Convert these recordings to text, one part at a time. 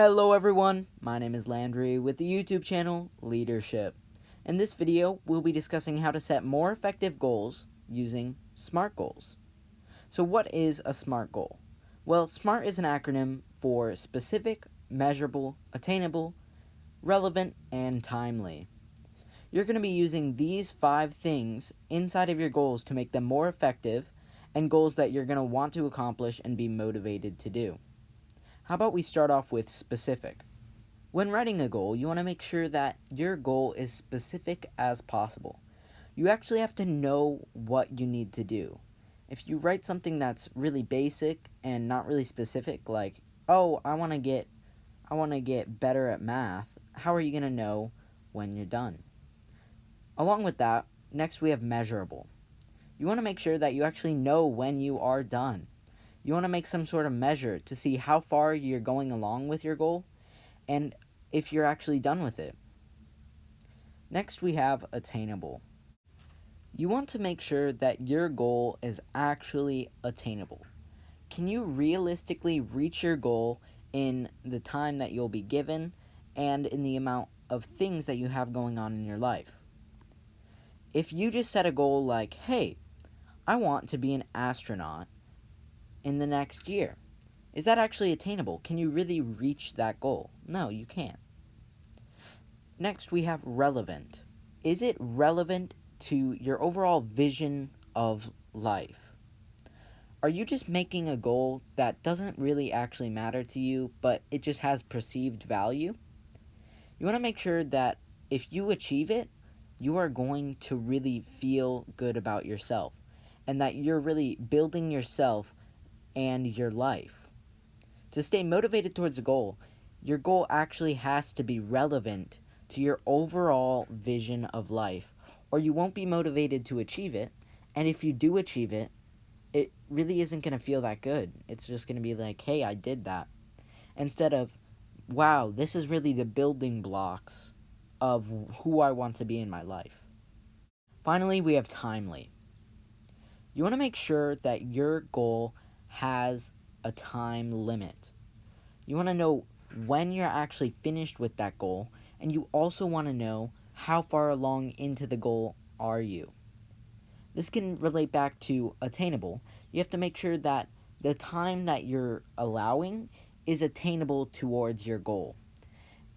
Hello everyone, my name is Landry with the YouTube channel Leadership. In this video, we'll be discussing how to set more effective goals using SMART goals. So what is a SMART goal? Well, SMART is an acronym for specific, measurable, attainable, relevant, and timely. You're going to be using these 5 things inside of your goals to make them more effective and goals that you're going to want to accomplish and be motivated to do. How about we start off with specific? When writing a goal, you want to make sure that your goal is specific as possible. You actually have to know what you need to do. If you write something that's really basic and not really specific, like, oh, I want to get better at math, how are you going to know when you're done? Along with that, next we have measurable. You want to make sure that you actually know when you are done. You want to make some sort of measure to see how far you're going along with your goal and if you're actually done with it. Next, we have attainable. You want to make sure that your goal is actually attainable. Can you realistically reach your goal in the time that you'll be given and in the amount of things that you have going on in your life? If you just set a goal like, hey, I want to be an astronaut in the next year, is that actually attainable? Can you really reach that goal? No, you can't. Next, we have relevant. Is it relevant to your overall vision of life? Are you just making a goal that doesn't really actually matter to you, but it just has perceived value? You want to make sure that if you achieve it, you are going to really feel good about yourself, and that you're really building yourself and your life. To stay motivated towards a goal, your goal actually has to be relevant to your overall vision of life, or you won't be motivated to achieve it, and if you do achieve it, it really isn't going to feel that good. It's just going to be like, hey, I did that. Instead of, wow, this is really the building blocks of who I want to be in my life. Finally, we have timely. You want to make sure that your goal has a time limit. You want to know when you're actually finished with that goal, and you also want to know how far along into the goal are you. This can relate back to attainable. You have to make sure that the time that you're allowing is attainable towards your goal.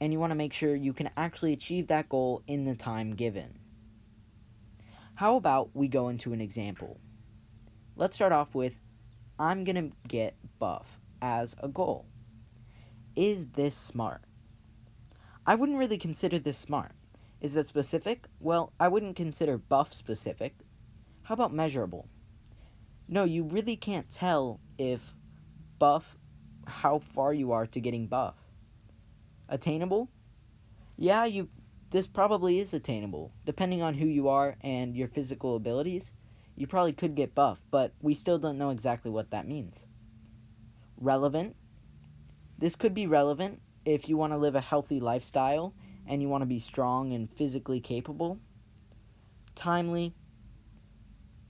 And you want to make sure you can actually achieve that goal in the time given. How about we go into an example? Let's start off with, I'm going to get buff as a goal. Is this smart? I wouldn't really consider this smart. Is it specific? Well, I wouldn't consider buff specific. How about measurable? No, you really can't tell if buff, how far you are to getting buff. Attainable? Yeah, this probably is attainable. Depending on who you are and your physical abilities, you probably could get buff, but we still don't know exactly what that means. Relevant? This could be relevant if you want to live a healthy lifestyle and you want to be strong and physically capable. Timely?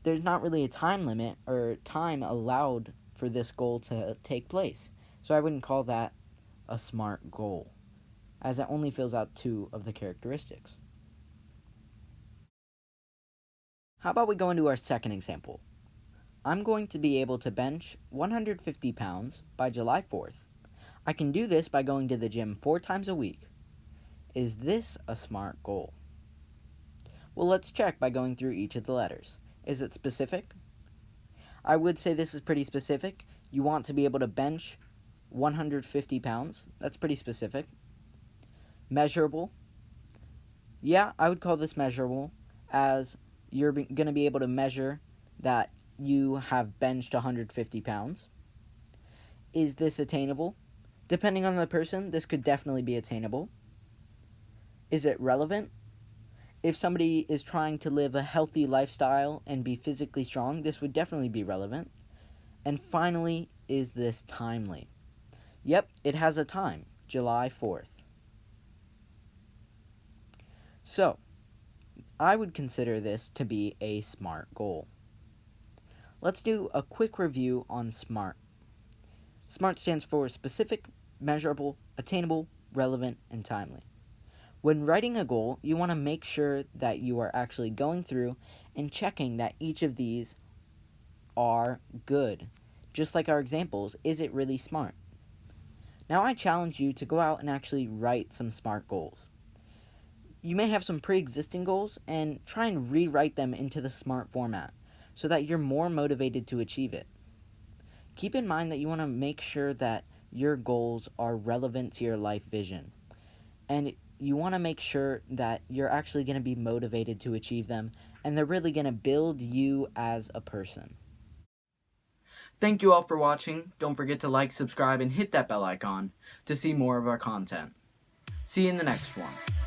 There's not really a time limit or time allowed for this goal to take place, so I wouldn't call that a SMART goal, as it only fills out 2 of the characteristics. How about we go into our second example? I'm going to be able to bench 150 pounds by July 4th. I can do this by going to the gym 4 times a week. Is this a SMART goal? Well, let's check by going through each of the letters. Is it specific? I would say this is pretty specific. You want to be able to bench 150 pounds. That's pretty specific. Measurable? Yeah, I would call this measurable, as you're going to be able to measure that you have benched 150 pounds. Is this attainable? Depending on the person, this could definitely be attainable. Is it relevant? If somebody is trying to live a healthy lifestyle and be physically strong, this would definitely be relevant. And finally, is this timely? Yep, it has a time, July 4th. So, I would consider this to be a SMART goal. Let's do a quick review on SMART. SMART stands for specific, measurable, attainable, relevant, and timely. When writing a goal, you want to make sure that you are actually going through and checking that each of these are good. Just like our examples, is it really smart? Now I challenge you to go out and actually write some SMART goals. You may have some pre-existing goals and try and rewrite them into the SMART format so that you're more motivated to achieve it. Keep in mind that you want to make sure that your goals are relevant to your life vision. And you want to make sure that you're actually going to be motivated to achieve them and they're really going to build you as a person. Thank you all for watching. Don't forget to like, subscribe, and hit that bell icon to see more of our content. See you in the next one.